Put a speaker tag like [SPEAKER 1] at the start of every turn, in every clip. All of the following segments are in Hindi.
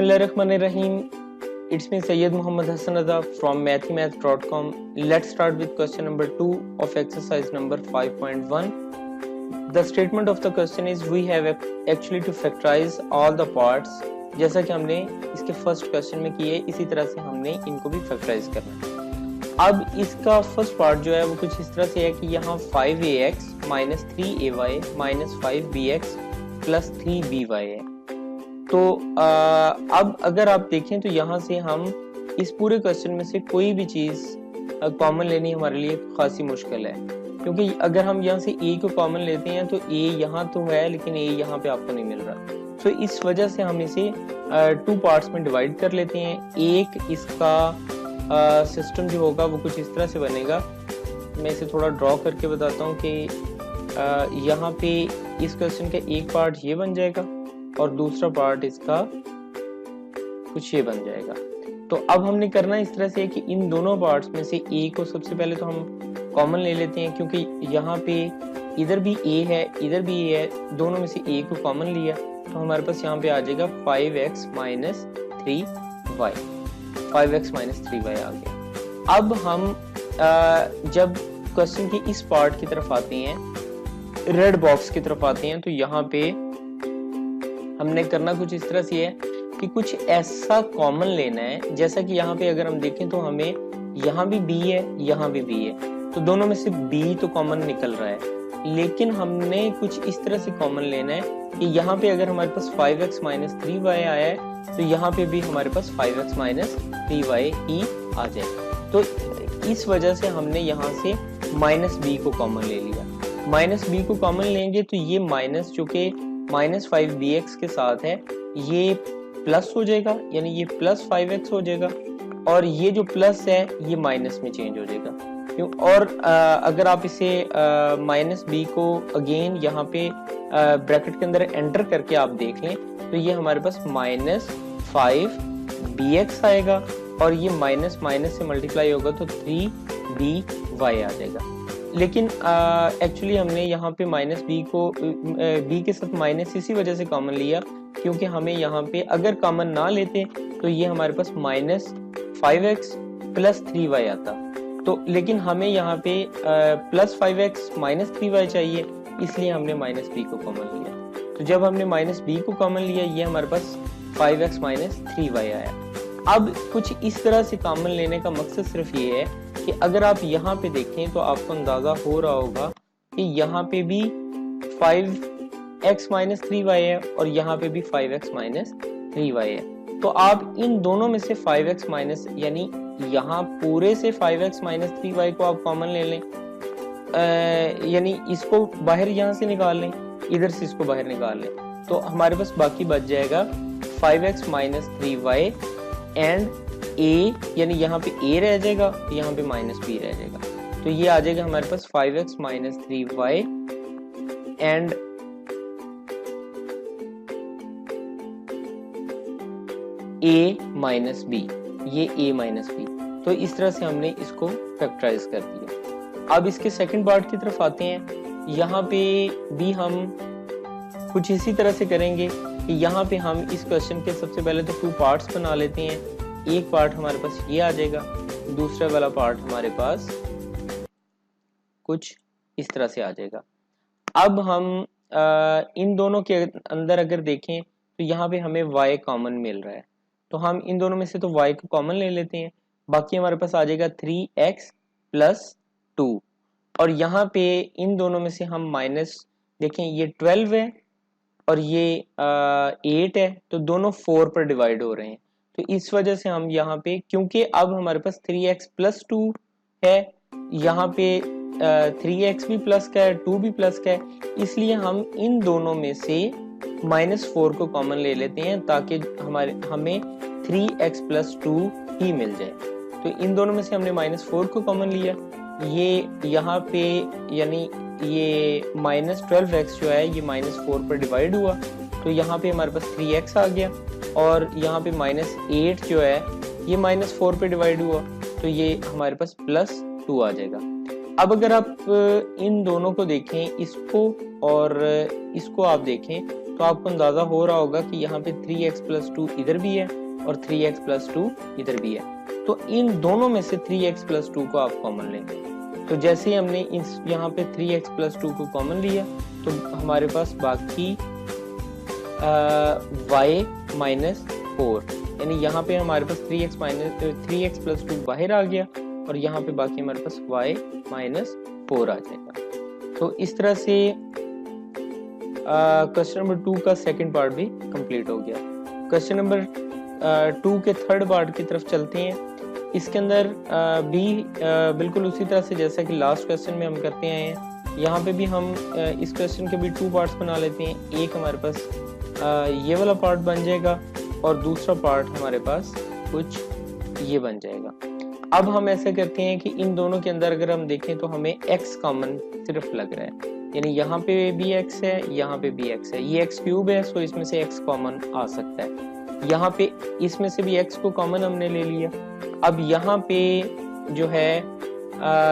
[SPEAKER 1] Bismillahirrahmanirrahim. It's me Sayyid Muhammad Hassan Raza from mathemath.com. Let's start with question number 2 of exercise number 5.1. The statement of the question is we have actually to factorize all the parts. जैसा कि हमने इसके फर्स्ट क्वेश्चन में किए, इसी तरह से हमने इनको भी फैक्टराइज करना है। अब इसका फर्स्ट पार्ट जो है वो कुछ इस तरह से है कि यहाँ 5ax minus 3ay minus 5bx plus 3by है। तो अब अगर आप देखें तो यहाँ से हम इस पूरे क्वेश्चन में से कोई भी चीज कॉमन लेनी हमारे लिए खासी मुश्किल है, क्योंकि अगर हम यहाँ से a को कॉमन लेते हैं तो a यहाँ तो है लेकिन a यहाँ पे आपको नहीं मिल रहा। तो इस वजह से हम इसे 2 पार्ट्स में डिवाइड कर लेते हैं। एक इसका सिस्टम जो होगा वो कुछ इस तरह से बनेगा। मैं इसे थोड़ा ड्रॉ करके बताता हूँ कि यहाँ पे इस क्वेश्चन का एक पार्ट ये बन जाएगा और दूसरा पार्ट इसका कुछ ये बन जाएगा। तो अब हमने करना इस तरह से है कि इन दोनों पार्ट्स में से a को सबसे पहले तो हम कॉमन ले लेते हैं, क्योंकि यहाँ पे इधर भी a है इधर भी a है, दोनों में से a को कॉमन लिया तो हमारे पास यहाँ पे आ जाएगा 5x minus 3y, 5x minus 3y आ गया। अब हम जब क्वेश्चन के इस पार्ट की तरफ आते हैं, रेड बॉक्स की तरफ आते हैं, तो यहाँ पे हमने करना कुछ इस तरह से है कि कुछ ऐसा कॉमन लेना है। जैसा कि यहाँ पे अगर हम देखें तो हमें यहाँ भी b है यहाँ भी b है, तो दोनों में से b तो कॉमन निकल रहा है, लेकिन हमने कुछ इस तरह से कॉमन लेना है कि यहाँ पे अगर हमारे पास 5x माइनस 3y आया है तो यहाँ पे भी हमारे पास 5x माइनस 3y ही आ जाए। तो इस वजह से हमने यहाँ से माइनस b को कॉमन ले लिया। माइनस b को कॉमन लेंगे तो ये माइनस जो कि माइनस 5bx के साथ है ये प्लस हो जाएगा, यानी ये प्लस 5x हो जाएगा, और ये जो प्लस है ये माइनस में चेंज हो जाएगा। क्यों? और अगर आप इसे माइनस b को अगेन यहाँ पे ब्रैकेट के अंदर एंटर करके आप देख लें तो ये हमारे पास माइनस 5bx आएगा, और ये माइनस माइनस से मल्टीप्लाई होगा तो 3by आ जाएगा। लेकिन एक्चुअली हमने यहाँ पे माइनस b को b के साथ माइनस इसी वजह से कॉमन लिया, क्योंकि हमें यहाँ पे अगर कॉमन ना लेते तो ये हमारे पास माइनस 5x प्लस 3y आता। तो लेकिन हमें यहाँ पे प्लस 5x माइनस 3y चाहिए, इसलिए हमने माइनस b को कॉमन लिया। तो जब हमने माइनस b को कॉमन लिया ये हमारे पास 5x माइनस 3y आया। अब कुछ इस तरह से कॉमन लेने का मकसद सिर्फ ये है कि अगर आप यहाँ पे देखें तो आपको अंदाजा हो रहा होगा कि यहाँ पे भी 5x माइनस 3y है और यहाँ पे भी 5x माइनस 3y है। तो आप इन दोनों में से 5x माइनस, यानी यहाँ पूरे से 5x माइनस 3y को आप कॉमन ले लें, यानी इसको बाहर यहाँ से निकाल लें, इधर से इसको बाहर निकाल लें, तो हमारे पास बाकी बच जाएगा 5x minus 3y and a, यानी यहाँ पे a रह जाएगा, यहाँ पे माइनस b रह जाएगा। तो ये आ जाएगा हमारे पास 5x minus 3y and a minus b, ये a माइनस b। तो इस तरह से हमने इसको फैक्टराइज कर दिया। अब इसके सेकंड पार्ट की तरफ आते हैं। यहाँ पे भी हम कुछ इसी तरह से करेंगे कि यहाँ पे हम इस क्वेश्चन के सबसे पहले तो 2 पार्ट्स बना लेते हैं। एक पार्ट हमारे पास ये आ जाएगा, दूसरा वाला पार्ट हमारे पास कुछ इस तरह से आ जाएगा। अब हम इन दोनों के अंदर अगर देखें तो यहाँ पे हमें y कॉमन मिल रहा है, तो हम इन दोनों में से तो y को कॉमन ले लेते हैं। बाकी हमारे पास आ जाएगा 3x प्लस 2, और यहाँ पे इन दोनों में से हम माइनस देखें, ये 12 है और ये 8 है, तो दोनों 4 पर डिवाइड हो रहे हैं। तो इस वजह से हम यहाँ पे, क्योंकि अब हमारे पास 3x प्लस 2 है, यहाँ पे 3x भी प्लस का है 2 भी प्लस का है, इसलिए हम इन दोनों में से -4 को कॉमन ले लेते हैं ताकि हमें 3x प्लस 2 ही मिल जाए। तो इन दोनों में से हमने -4 को कॉमन लिया, ये यहाँ पे यानी ये -12x जो है ये -4 पर डिवाइड हुआ, तो यहाँ पे हमारे पास 3x आ गया, और यहाँ पे -8 जो है ये -4 पे डिवाइड हुआ, तो ये हमारे पास +2 आ जाएगा। अब अगर आप इन दोनों को देखें, इसको और इसको आप देखें, तो आपको अंदाजा हो रहा होगा कि यहाँ पे 3x प्लस 2 इधर भी है और 3x प्लस 2 इधर भी है। तो इन दोनों में से 3x प्लस 2 को आप कॉमन लेंगे। तो जैसे ही हमने इस यहाँ पे 3x प्लस 2 को कॉमन लिया तो हमारे पास बाकी y माइनस 4, यानी यहाँ पे हमारे पास 3x प्लस 2 बाहर आ गया और यहाँ पे बाकी हमारे पास y माइनस 4 आ जाएगा। तो इस तरह से क्वेश्चन नंबर 2 का सेकंड पार्ट भी कंप्लीट हो गया। क्वेश्चन नंबर 2 के थर्ड पार्ट की तरफ चलते हैं। इसके अंदर भी बिल्कुल उसी तरह से जैसा कि लास्ट क्वेश्चन में हम करते आए हैं, यहाँ पे भी हम इस क्वेश्चन के भी 2 पार्ट्स बना लेते हैं। एक हमारे पास ये वाला पार्ट बन जाएगा और दूसरा पार्ट हमारे पास कुछ ये बन जाएगा। अब हम ऐसा करते हैं कि इन दोनों के अंदर अगर हम देखें तो हमें x कॉमन सिर्फ लग रहा है, यानी यहाँ पे भी x है, यहाँ पे भी x है, ये x क्यूब है, सो इसमें से x कॉमन आ सकता है। यहाँ पे इसमें से भी x को कॉमन हमने ले लिया। अब यहाँ पे जो है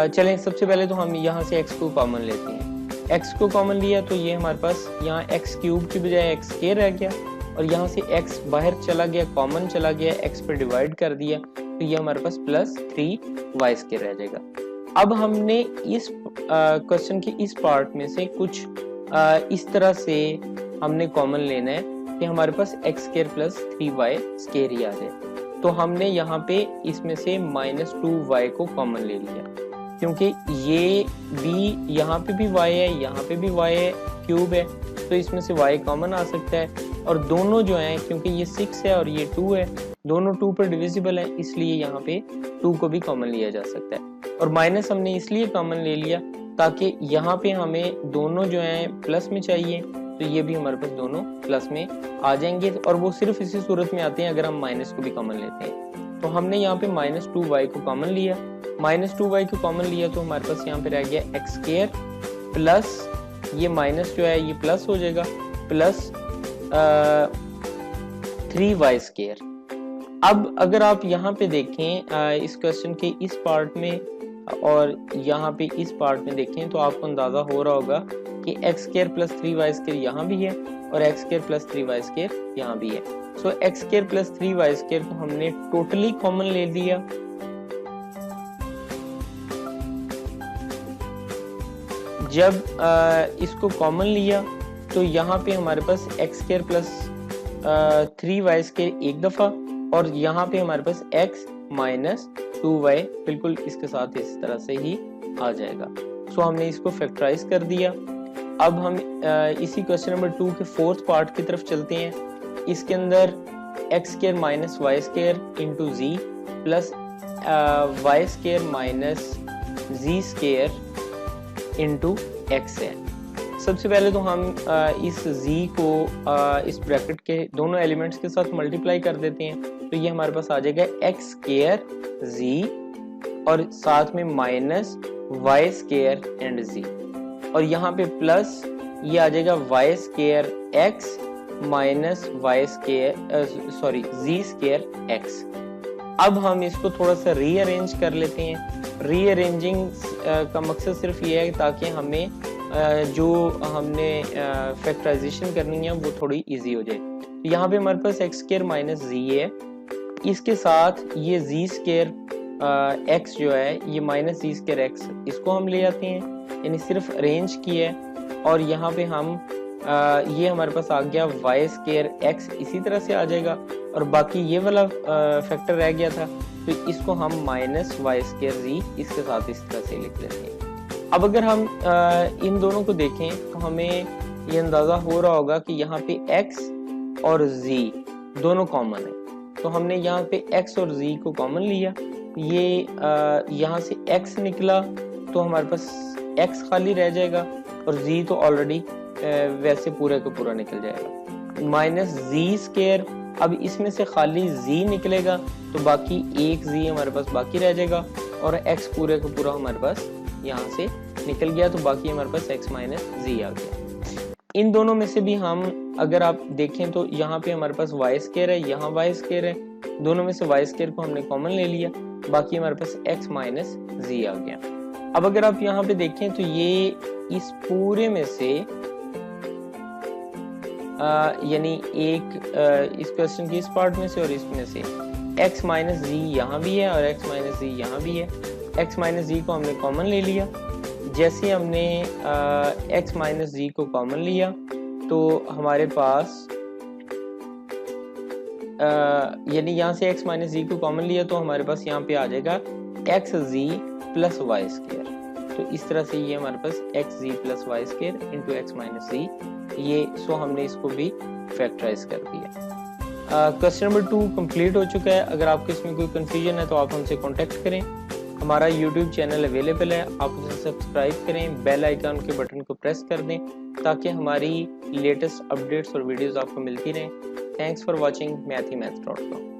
[SPEAKER 1] चलें सबसे पहले तो हम यहाँ से x को कॉमन लेते हैं। x को कॉमन लिया तो ये हमारे पास यहाँ x क्यूब की बजाय x स्क्वायर रह गया और यहाँ से x बाहर चला गया, कॉमन चला गया, x पर डिवाइड कर दिया तो ये हमारे पास प्लस 3y स्क्वायर रह जाएगा। अब हमने इस क्वेश्चन के इस पार्ट में से कुछ इस तरह से हमने कॉमन लेना है कि हमारे पास x square plus 3y square ही आ जाए। तो हमने यहाँ पे इसमें से माइनस 2y को कॉमन ले लिया, क्योंकि ये भी यहाँ पे भी y है, यहाँ पे भी y है, क्यूब है, तो इसमें से y कॉमन आ सकता है। और दोनों जो हैं, क्योंकि ये 6 है और ये 2 है, दोनों 2 पर डिविजिबल है, इसलिए यहाँ पे 2 को भी कॉमन लिया जा सकता है। और माइनस हमने इसलिए कॉमन ले लिया ताकि यहाँ पे हमें दोनों जो हैं प्लस में चाहिए, तो ये भी हमारे पास दोनों प्लस में आ जाएंगे और वो सिर्फ इसी सूरत में आते हैं अगर हम माइनस को भी कॉमन लेते हैं। तो हमने यहाँ पे माइनस 2y को कॉमन लिया, माइनस 2y को कॉमन लिया तो हमारे पास यहाँ पे रह गया x स्क्वायर प्लस ये माइनस जो है ये प्लस हो जाएगा प्लस 3y स्क्वायर। अब अगर आप यहाँ पे देखें इस क्वेश्चन के इस पार्ट में और यहाँ पे इस पार्ट में देखें तो आपको अंदाजा हो रहा होगा कि x square plus 3y square यहाँ भी है और x square plus 3y square यहाँ भी है। सो x square plus 3y square को हमने टोटली कॉमन ले लिया। जब इसको कॉमन लिया तो यहाँ पे हमारे पास x square plus 3y square एक दफा और यहाँ पे हमारे पास x माइनस 2y बिल्कुल इसके साथ इस तरह से ही आ जाएगा। सो हमने इसको फैक्टराइज कर दिया। अब हम इसी क्वेश्चन नंबर 2 के फोर्थ पार्ट की तरफ चलते हैं। इसके अंदर x square minus y square into z plus y square minus z square into x है। सबसे पहले तो हम इस z को इस ब्रैकेट के दोनों एलिमेंट्स के साथ मल्टीप्लाई कर देते हैं, तो ये हमारे पास आ जाएगा x स्क्वायर z और साथ में minus y square and z और यहाँ पे प्लस ये आ जाएगा y square x minus y square z square x। अब हम इसको थोड़ा सा रीअरेंज कर लेते हैं। रीअरेंजिंग का मकसद सिर्फ ये है ताकि हमें जो हमने फैक्टराइजेशन करनी है वो थोड़ी इजी हो जाए। यहाँ पे हमारे पास x स्क्वायर माइनस z है, इसके साथ ये z स्क्वायर x जो है ये माइनस z स्क्वायर x, इसको हम ले आते हैं, यानी सिर्फ अरेंज किया है और यहाँ पे हम ये हमारे पास आ गया y स्क्वायर x इसी तरह से आ जाएगा और बाकी ये वाला फैक्टर रह गया था तो इसको हम माइनस y स्क्वायर z इसके साथ इस तरह से लिख लेते हैं। अब अगर हम इन दोनों को देखें तो हमें ये अंदाजा हो रहा होगा कि यहाँ पे x और z दोनों कॉमन है, तो हमने यहाँ पे x और z को कॉमन लिया। ये यहाँ से x निकला तो हमारे पास x खाली रह जाएगा और z तो ऑलरेडी वैसे पूरा का पूरा निकल जाएगा माइनस z स्क्वायर। अब इसमें से खाली z निकलेगा तो बाकी एक z हमारे पास बाकी रह जाएगा और x पूरे का पूरा हमारे पास यहाँ से निकल गया तो बाकी हमारे पास x माइनस z आ गया। इन दोनों में से भी हम अगर आप देखें तो यहाँ पे हमारे पास y स्क्वायर है, यहाँ y स्क्वायर है, दोनों में से y स्क्वायर को हमने कॉमन ले लिया, बाकी हमारे पास x माइनस z आ गया। अब अगर आप यहाँ पे देखें तो ये इस पूरे में से यानी एक इस क्वेश्चन की इस पार्ट में से और इसमें से x माइनस जी यहाँ भी है और x माइनस जी यहाँ भी है। x माइनस जी को हमने कॉमन ले लिया। जैसे हमने x माइनस जी को कॉमन लिया तो हमारे पास यानी यहाँ से x माइनस जी को कॉमन लिया तो हमारे पास यहाँ पे आ जाएगा x z plus y square. तो इस तरह से ये हमारे पास x z plus y square into x minus z, ये सो हमने इसको भी फैक्टराइज कर दिया। क्वेश्चन नंबर 2 कंप्लीट हो चुका है। अगर आपको इसमें कोई कंफ्यूजन है तो आप हमसे कांटेक्ट करें। हमारा यूट्यूब चैनल अवेलेबल है, आप उसे सब्सक्राइब करें, बेल आइकन के बटन को प्रेस कर दें ताकि हमारी लेटेस्ट अपडेट्स और वीडियोस आपको मिलती रहें। थैंक्स फॉर वॉचिंग मैथी मैथ.com।